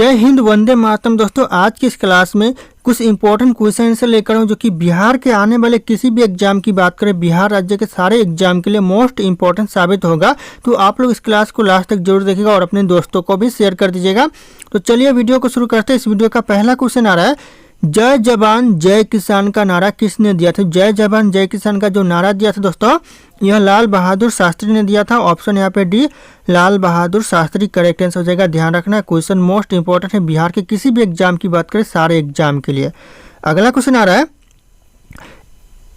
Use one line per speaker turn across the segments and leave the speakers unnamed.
जय हिंद, वंदे मातरम। दोस्तों, आज की इस क्लास में कुछ इंपॉर्टेंट क्वेश्चन आंसर लेकर हूँ जो कि बिहार के आने वाले किसी भी एग्जाम की बात करें, बिहार राज्य के सारे एग्जाम के लिए मोस्ट इंपॉर्टेंट साबित होगा। तो आप लोग इस क्लास को लास्ट तक जरूर देखिएगा और अपने दोस्तों को भी शेयर कर दीजिएगा। तो चलिए वीडियो को शुरू करते हैं। इस वीडियो का पहला क्वेश्चन आ रहा है, जय जवान जय किसान का नारा किसने दिया था? जय जवान जय किसान का जो नारा दिया था दोस्तों, यह लाल बहादुर शास्त्री ने दिया था। ऑप्शन यहाँ पे D, Lal Bahadur Shastri correct answer हो जाएगा। ध्यान रखना, क्वेश्चन मोस्ट इंपॉर्टेंट है बिहार के किसी भी एग्जाम की बात करें, सारे एग्जाम के लिए। अगला क्वेश्चन आ रहा है,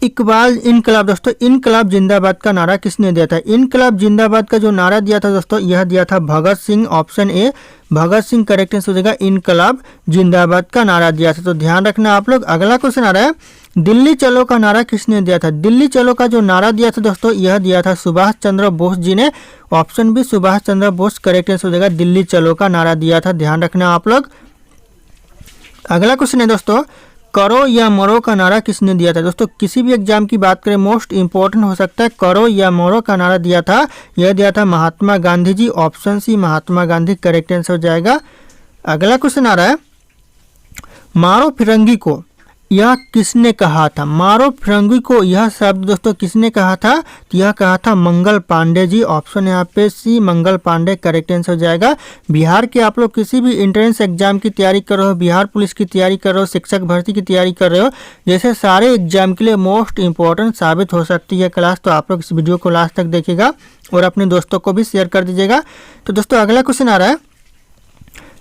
इकबाल इनकलाब। दोस्तों, इनकलाब जिंदाबाद का नारा किसने दिया था? इनकलाब जिंदाबाद का जो नारा दिया था दोस्तों, यह दिया था Bhagat Singh. Option A, Bhagat Singh correct answer हो जाएगा। इनकलाब जिंदाबाद का नारा दिया था, तो ध्यान रखना आप लोग। अगला क्वेश्चन आ रहा है, दिल्ली चलो का नारा किसने दिया था? दिल्ली चलो का जो नारा दिया था दोस्तों, यह दिया था सुभाष चंद्र बोस जी ने। Option B, Subhash Chandra Bose correct answer हो जाएगा। दिल्ली चलो का नारा दिया था, ध्यान रखना आप लोग। अगला क्वेश्चन है दोस्तों, करो या मरो का नारा किसने दिया था? दोस्तों, किसी भी एग्जाम की बात करें, मोस्ट इंपॉर्टेंट हो सकता है। करो या मरो का नारा दिया था, यह दिया था Mahatma Gandhi ji. Option C, Mahatma Gandhi correct answer हो जाएगा। अगला क्वेश्चन आ रहा है, मारो फिरंगी को यह किसने कहा था? मारो फिरंगी को यह शब्द दोस्तों किसने कहा था? तो यह कहा था मंगल पांडे जी। ऑप्शन यहाँ पे सी, मंगल पांडे करेक्ट आंसर हो जाएगा। बिहार के आप लोग किसी भी एंट्रेंस एग्जाम की तैयारी कर रहे हो, बिहार पुलिस की तैयारी कर रहे हो, शिक्षक भर्ती की तैयारी कर रहे हो, जैसे सारे एग्जाम के लिए मोस्ट इंपॉर्टेंट साबित हो सकती है क्लास। तो आप लोग इस वीडियो को लास्ट तक देखिएगा और अपने दोस्तों को भी शेयर कर दीजिएगा। तो दोस्तों, अगला क्वेश्चन आ रहा है,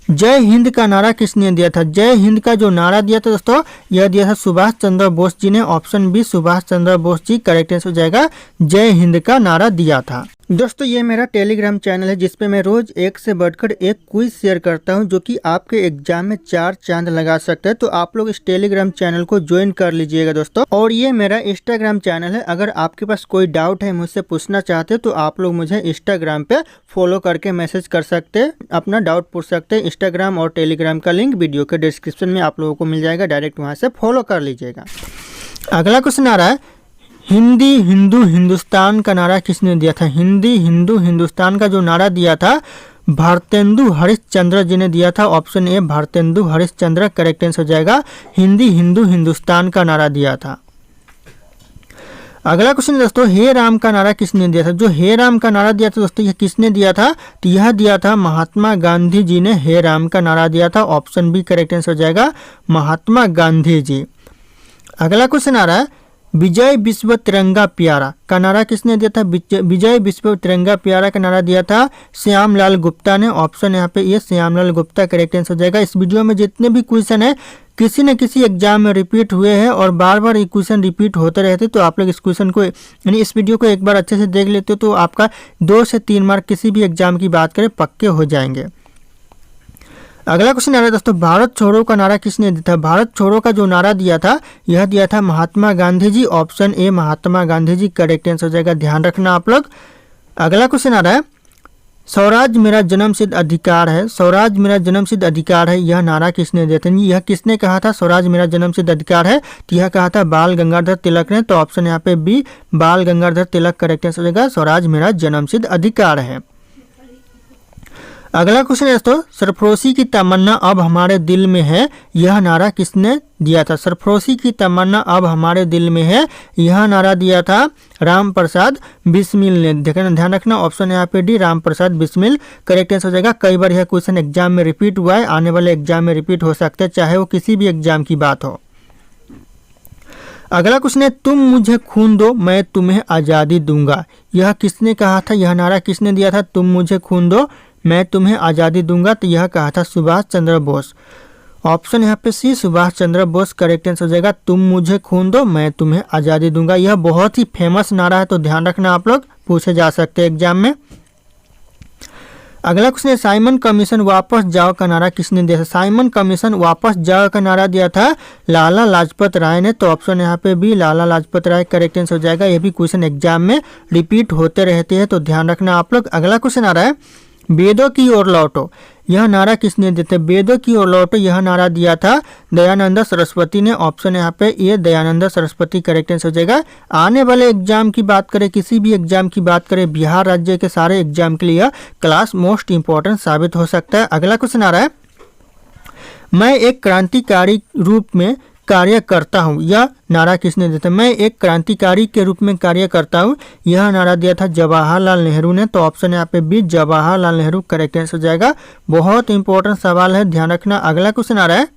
जय हिंद का नारा किसने दिया था? जय हिंद का जो नारा दिया था दोस्तों, यह दिया था सुभाष चंद्र बोस जी ने। Option B, Subhash Chandra Bose ji correct answer हो जाएगा। जय हिंद का नारा दिया था। दोस्तों, ये मेरा टेलीग्राम चैनल है जिसपे मैं रोज एक से बढ़कर एक क्विज शेयर करता हूं जो कि आपके एग्जाम में 4 चांद लगा सकता है। तो आप लोग इस टेलीग्राम चैनल को ज्वाइन कर लीजिएगा दोस्तों। और ये मेरा इंस्टाग्राम चैनल है, अगर आपके पास कोई डाउट है, मुझसे पूछना चाहते हैं, तो आप लोग मुझे इंस्टाग्राम पे फॉलो करके मैसेज कर सकते हैं, अपना डाउट पूछ सकते हैं। इंस्टाग्राम और टेलीग्राम का लिंक वीडियो के डिस्क्रिप्शन में आप लोगों को मिल जाएगा, डायरेक्ट वहाँ से फॉलो कर लीजिएगा। अगला क्वेश्चन आ रहा है, हिंदी हिंदू हिंदुस्तान का नारा किसने दिया था? हिंदी हिंदू हिंदुस्तान का जो नारा दिया था, भारतेंदु हरिश्चंद्र जी ने दिया था। ऑप्शन ए, भारतेंदु हरिश्चंद्र करेक्ट आंसर हो जाएगा। हिंदी हिंदू हिंदुस्तान का नारा दिया था। अगला क्वेश्चन दोस्तों, हे राम का नारा किसने दिया था? जो हे राम का नारा दिया था दोस्तों, यह किसने दिया था? तो यह दिया था महात्मा गांधी जी ने हे राम का नारा दिया था। ऑप्शन बी करेक्ट आंसर हो जाएगा, महात्मा गांधी जी। अगला क्वेश्चन आ रहा है, विजय विश्व तिरंगा प्यारा का नारा किसने दिया था? विजय विश्व तिरंगा प्यारा का नारा दिया था श्यामलाल गुप्ता ने। ऑप्शन यहाँ पे ये, श्यामलाल गुप्ता करेक्ट आंसर हो जाएगा। इस वीडियो में जितने भी क्वेश्चन है, किसी न किसी एग्जाम में रिपीट हुए हैं और बार बार ये क्वेश्चन रिपीट होते रहते, तो आप लोग इस क्वेश्चन को यानी इस वीडियो को एक बार अच्छे से देख लेते हो तो आपका 2 से 3 मार्क किसी भी एग्जाम की बात करें पक्के हो जाएंगे। अगला क्वेश्चन आ रहा है दोस्तों, भारत छोड़ो का नारा किसने दिया था? भारत छोड़ो का जो नारा दिया था, यह दिया था Mahatma Gandhi ji. Option A, Mahatma Gandhi ji correct answer हो जाएगा। ध्यान रखना आप लोग। अगला क्वेश्चन आ रहा है, स्वराज मेरा जन्मसिद्ध अधिकार है। स्वराज मेरा जन्मसिद्ध अधिकार है, यह नारा किसने दिया था? यह किसने कहा था स्वराज मेरा जन्मसिद्ध अधिकार है? तो यह कहा था बाल गंगाधर तिलक ने। तो ऑप्शन यहाँ पे बी, बाल गंगाधर तिलक करेक्ट आंसर हो जाएगा। स्वराज मेरा जन्मसिद्ध अधिकार है। अगला क्वेश्चन है दोस्तों, सरफरोशी की तमन्ना अब हमारे दिल में है, यह नारा किसने दिया था? सरफरोशी की तमन्ना अब हमारे दिल में है, यह नारा दिया था राम प्रसाद बिस्मिल ने। ध्यान रखना, ऑप्शन यहाँ पे D, Ram Prasad Bismil correct answer हो जाएगा। कई बार यह क्वेश्चन एग्जाम में रिपीट हुआ है, आने वाले एग्जाम में रिपीट हो सकता है, चाहे वो किसी भी एग्जाम की बात हो। अगला क्वेश्चन है, तुम मुझे खून दो मैं तुम्हें आज़ादी दूंगा, यह किसने कहा था? यह नारा किसने दिया था? तुम मुझे खून दो मैं तुम्हें आज़ादी दूंगा, तो यह कहा था सुभाष चंद्र बोस। ऑप्शन यहाँ पे सी, सुभाष चंद्र बोस करेक्ट आंसर हो जाएगा। तुम मुझे खून दो मैं तुम्हें आज़ादी दूंगा, यह बहुत ही फेमस नारा है, तो ध्यान रखना आप लोग, पूछे जा सकते हैं एग्जाम में। अगला क्वेश्चन है, साइमन कमीशन वापस जाओ का नारा किसने दिया था? साइमन कमीशन वापस जाओ का नारा दिया था लाला लाजपत राय ने। तो ऑप्शन यहाँ पे भी, लाला लाजपत राय करेक्ट आंसर हो जाएगा। यह भी क्वेश्चन एग्जाम में रिपीट होते रहते हैं, तो ध्यान रखना आप लोग। अगला क्वेश्चन आ रहा है, वेदों की ओर लौटो, यह नारा किसने दिया था? वेदों की ओर लौटो, यह नारा दिया था दयानंद सरस्वती ने। ऑप्शन यहाँ पे ये, दयानंद सरस्वती करेक्ट आंसर हो जाएगा। आने वाले एग्जाम की बात करें, किसी भी एग्जाम की बात करें, बिहार राज्य के सारे एग्जाम के लिए क्लास मोस्ट इंपॉर्टेंट साबित हो सकता है। अगला क्वेश्चन आ रहा है, मैं एक क्रांतिकारी रूप में कार्य करता हूँ, यह नारा किसने दिया था? मैं एक क्रांतिकारी के रूप में कार्य करता हूँ, यह नारा दिया था जवाहरलाल नेहरू ने। तो ऑप्शन यहाँ पे B Jawaharlal Nehru correct answer हो जाएगा। बहुत इंपॉर्टेंट सवाल है, ध्यान रखना। अगला क्वेश्चन आ रहा है,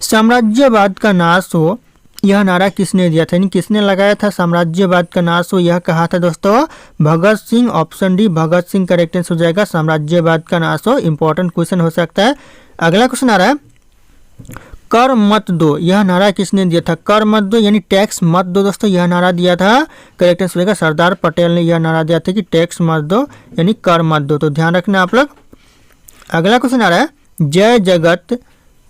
साम्राज्यवाद का नाश हो, यह नारा किसने दिया था? यानी किसने लगाया था? साम्राज्यवाद का नाश हो, यह कहा था दोस्तों भगत सिंह। ऑप्शन डी भगत सिंह करेक्ट आंसर हो जाएगा। साम्राज्यवाद का नाश हो, इंपॉर्टेंट क्वेश्चन हो सकता है। अगला क्वेश्चन आ रहा है, कर मत दो, यह नारा किसने दिया था? कर मत दो यानी टैक्स मत दो दोस्तों, यह नारा दिया था करेक्ट आंसर हो जाएगा। सरदार पटेल ने यह नारा दिया था कि टैक्स मत दो यानी कर मत दो। तो ध्यान रखना आप लोग। अगला क्वेश्चन आ रहा है, जय जगत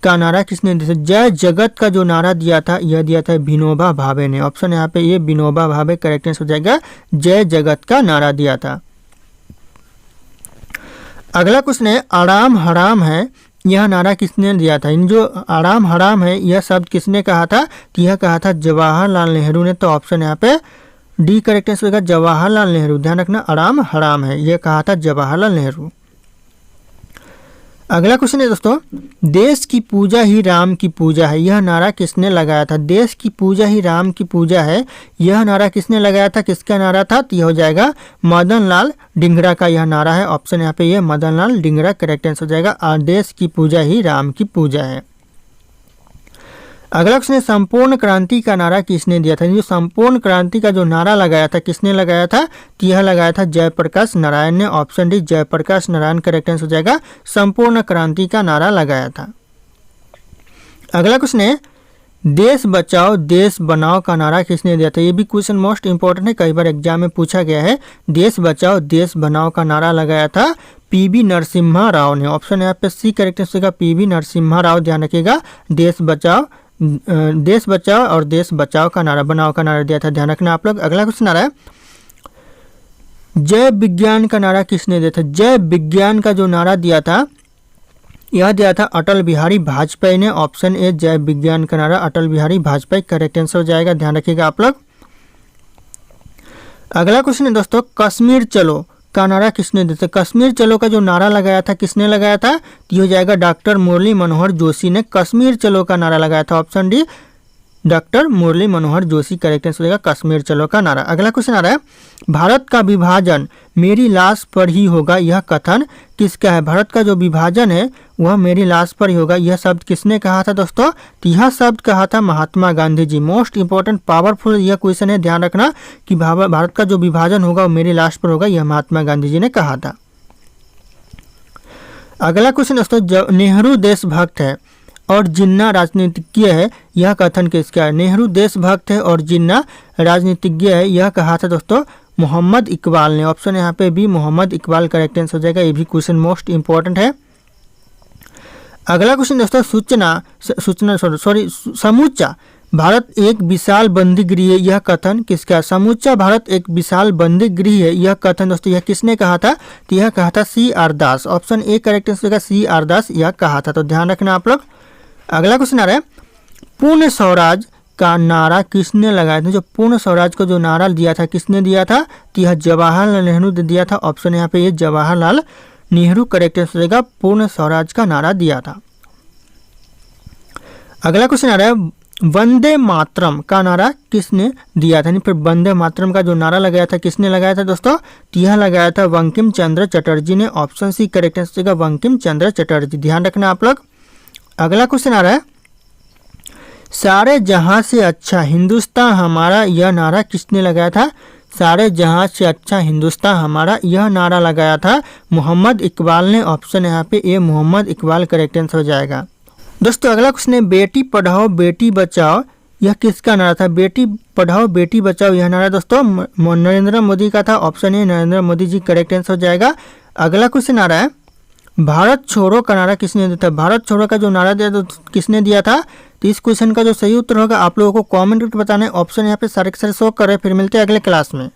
का नारा किसने दिया था? जय जगत का जो नारा दिया था यह दिया था विनोबा भावे ने। ऑप्शन यहाँ पे ये विनोबा भावे करेक्ट आंसर हो जाएगा। जय जगत का नारा दिया था। अगला क्वेश्चन है, आराम हराम है, यह नारा किसने दिया था? इन जो आराम हराम है यह शब्द किसने कहा था? तो यह कहा था जवाहरलाल नेहरू ने। तो ऑप्शन यहाँ पे डी करेक्ट आंसर होगा जवाहरलाल नेहरू। ध्यान रखना, आराम हराम है यह कहा था जवाहरलाल नेहरू। अगला क्वेश्चन है दोस्तों, देश की पूजा ही राम की पूजा है, यह नारा किसने लगाया था? देश की पूजा ही राम की पूजा है, यह नारा किसने लगाया था? किसका नारा था? तो यह हो जाएगा मदन लाल डिंगरा का यह नारा है। ऑप्शन यहाँ पे ये मदन लाल डिंगरा करेक्ट आंसर हो जाएगा। देश की पूजा ही राम की पूजा है। अगला क्वेश्चन है, संपूर्ण क्रांति का नारा किसने दिया था? जो संपूर्ण क्रांति का जो नारा लगाया था किसने लगाया था? तो यह लगाया था जयप्रकाश नारायण ने। Option D Jayaprakash Narayan correct answer हो जाएगा। संपूर्ण क्रांति का नारा लगाया था। अगला क्वेश्चन है, देश बचाओ देश बनाओ का नारा किसने दिया था? ये भी क्वेश्चन मोस्ट इंपॉर्टेंट है, कई बार एग्जाम में पूछा गया है। देश बचाओ देश बनाओ का नारा लगाया था पीवी नरसिम्हा राव ने। ऑप्शन यहाँ पे सी करेक्ट आंसर होगा पीवी नरसिम्हा राव। ध्यान रखिएगा, देश बचाओ और देश बचाओ का नारा बनाओ का नारा दिया था। ध्यान रखना आप लोग। अगला क्वेश्चन आ रहा है, जय विज्ञान का नारा किसने दिया था? जय विज्ञान का जो नारा दिया था यह दिया था अटल बिहारी वाजपेयी ने। ऑप्शन ए जय विज्ञान का नारा अटल बिहारी वाजपेयी करेक्ट आंसर हो जाएगा। ध्यान रखिएगा आप लोग। अगला क्वेश्चन है दोस्तों, कश्मीर चलो का नारा किसने दिया था? कश्मीर चलो का जो नारा लगाया था किसने लगाया था? तो ये हो जाएगा डॉक्टर मुरली मनोहर जोशी ने कश्मीर चलो का नारा लगाया था। Option D doctor Murli Manohar Joshi correct answer हो जाएगा कश्मीर चलो का नारा। अगला क्वेश्चन आ रहा है, भारत का विभाजन मेरी लाश पर ही होगा, यह कथन किसका है? भारत का जो विभाजन है वह मेरी लाश पर ही होगा, यह शब्द किसने कहा था दोस्तों? तो यह शब्द कहा था महात्मा गांधी जी। मोस्ट इंपॉर्टेंट पावरफुल यह क्वेश्चन है, ध्यान रखना कि भारत का जो विभाजन होगा वो मेरी लाश पर होगा, यह महात्मा गांधी जी ने कहा था। अगला क्वेश्चन दोस्तों, नेहरू देशभक्त है और जिन्ना राजनीतिज्ञ है, यह कथन किसका है? नेहरू देशभक्त है और जिन्ना राजनीतिज्ञ है, यह कहा था दोस्तों मोहम्मद इकबाल ने। ऑप्शन यहाँ पे भी मोहम्मद इकबाल करेक्ट आंसर हो जाएगा। ये भी क्वेश्चन मोस्ट इंपॉर्टेंट है। अगला क्वेश्चन दोस्तों, समूचा भारत एक विशाल बंदी गृह है, यह कथन किसका है? समूचा भारत एक विशाल बंदी गृह है, यह कथन दोस्तों यह किसने कहा था? तो यह कहा था C R Das. Option A correct answer होगा सी आर दास, यह कहा था। तो ध्यान रखना आप लोग। अगला क्वेश्चन आ रहा है, पूर्ण स्वराज का नारा किसने लगाया था? जो पूर्ण स्वराज का जो नारा दिया था किसने दिया था? तो यह जवाहरलाल नेहरू ने दिया था। ऑप्शन यहाँ पे ये जवाहरलाल नेहरू करेक्ट आंसर हो जाएगा। पूर्ण स्वराज का नारा दिया था। अगला क्वेश्चन आ रहा है, वंदे मातरम का नारा किसने दिया था? फिर वंदे मातरम का जो नारा लगाया था किसने लगाया था दोस्तों? तो यह लगाया था बंकिम चंद्र चटर्जी ने। ऑप्शन सी करेक्ट आंसर होगा बंकिम चंद्र चटर्जी। ध्यान रखना आप लोग। अगला क्वेश्चन आ रहा है, सारे जहां से अच्छा हिंदुस्तान हमारा, यह नारा किसने लगाया था? सारे जहां से अच्छा हिंदुस्तान हमारा, यह नारा लगाया था मोहम्मद इकबाल ने। ऑप्शन यहाँ पे ए मोहम्मद इकबाल करेक्ट आंसर हो जाएगा। दोस्तों अगला क्वेश्चन है, बेटी पढ़ाओ बेटी बचाओ, यह किसका नारा था? बेटी पढ़ाओ बेटी बचाओ यह नारा दोस्तों नरेंद्र मोदी का था। Option A Narendra Modi ji correct answer हो जाएगा। अगला क्वेश्चन आ रहा है, भारत छोड़ो का नारा किसने दिया था? भारत छोड़ो का जो नारा दिया तो किसने दिया था? तो इस क्वेश्चन का जो सही उत्तर होगा आप लोगों को कमेंट करके बताना है। ऑप्शन यहाँ पे सारे के सारे शो कर रहे हैं। फिर मिलते हैं अगले क्लास में।